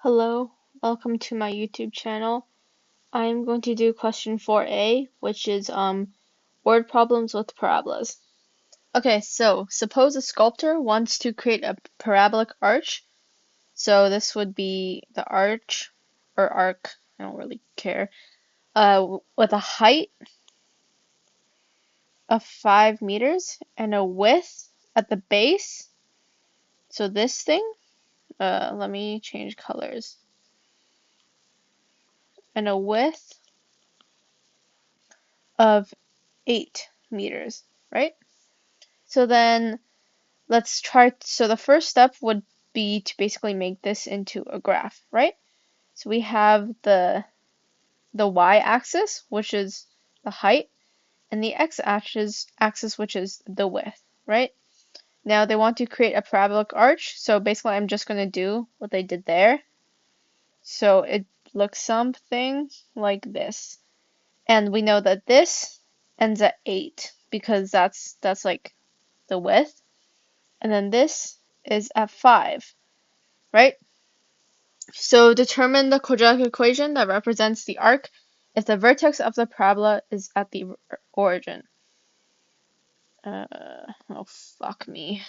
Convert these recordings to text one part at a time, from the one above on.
Hello, welcome to my YouTube channel. I'm going to do question 4a, which is word problems with parabolas. Okay, so suppose a sculptor wants to create a parabolic arch. So this would be the arch or arc, I don't really care, with a height of 5 meters and a width at the base. So this thing, let me change colors, and a width of 8 meters, right? So then let's try. So the first step would be to basically make this into a graph, right? So we have the y-axis, which is the height, and the x-axis, which is the width, right? Now they want to create a parabolic arch, so basically I'm just going to do what they did there. So it looks something like this. And we know that this ends at 8 because that's like the width. And then this is at 5, right? So determine the quadratic equation that represents the arc if the vertex of the parabola is at the origin. Oh, fuck me.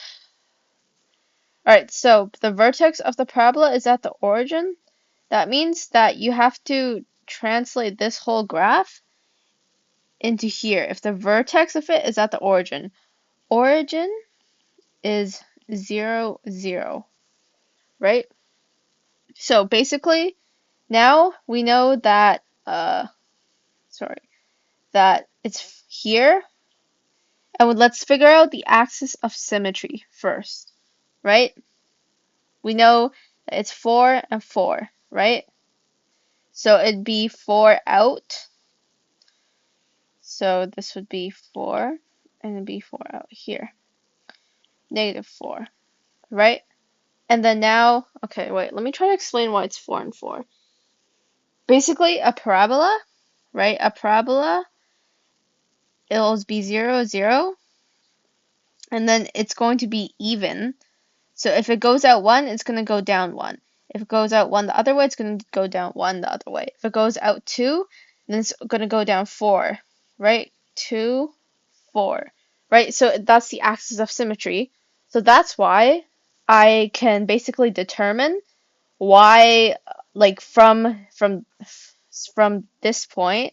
Alright, so the vertex of the parabola is at the origin. That means that you have to translate this whole graph into here. If the vertex of it is at the origin, origin is 0, 0, right? So basically, now we know that, that it's here. And let's figure out the axis of symmetry first, right? We know that it's 4 and 4, right? So it'd be 4 out. So this would be 4, and it'd be 4 out here. -4, right? And then now, okay, wait, let me try to explain why it's 4 and 4. Basically, a parabola, right? A parabola, it'll be 0, 0, and then it's going to be even. So if it goes out 1, it's going to go down 1. If it goes out 1 the other way, it's going to go down 1 the other way. If it goes out 2, then it's going to go down 4, right? 2, 4, right? So that's the axis of symmetry. So that's why I can basically determine why, like from this point,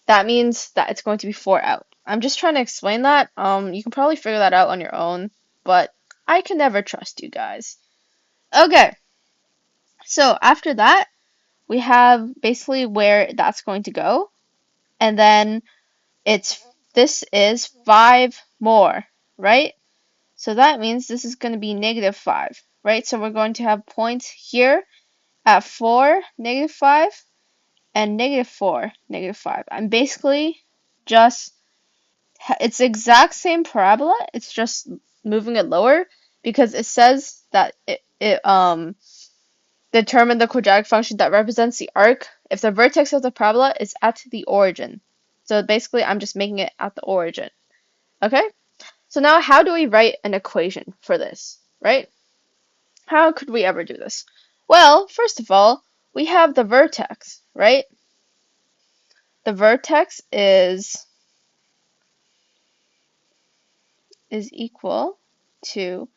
that means that it's going to be 4 out. I'm just trying to explain that. You can probably figure that out on your own, but I can never trust you guys. Okay, so after that, we have basically where that's going to go, and then this is 5 more, right? So that means this is going to be -5, right? So we're going to have points here at 4, -5, and -4, -5. I'm basically just, it's the exact same parabola, it's just moving it lower because it says that it determine the quadratic function that represents the arc if the vertex of the parabola is at the origin. So basically, I'm just making it at the origin. Okay? So now how do we write an equation for this, right? How could we ever do this? Well, first of all, we have the vertex, right? The vertex is equal to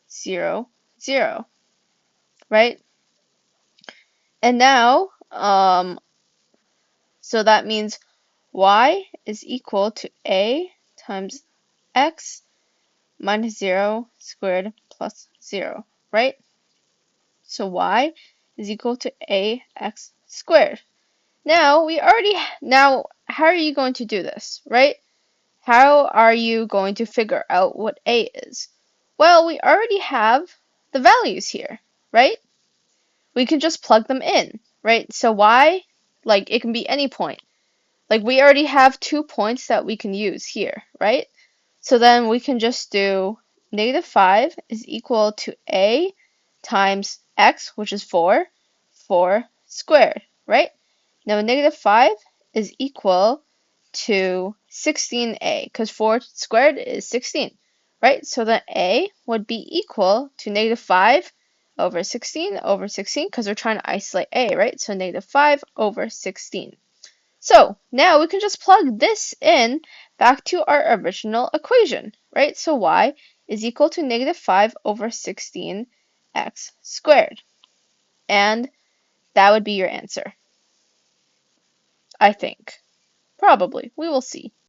0, 0, right? And now, so that means y is equal to a times x minus 0 squared plus 0, right? So y is equal to ax squared. Now, how are you going to do this, right? How are you going to figure out what a is? Well, we already have the values here, right? We can just plug them in, right? So y, like, it can be any point. Like, we already have 2 points that we can use here, right? So then we can just do -5 is equal to a times x, which is 4 squared, right? Now -5 is equal to 16a, because 4 squared is 16, right? So then a would be equal to -5 over 16 because we're trying to isolate a, right? So negative 5 over 16. So now we can just plug this in back to our original equation, right? So y is equal to negative 5 over 16 x squared. And that would be your answer, I think. Probably. We will see.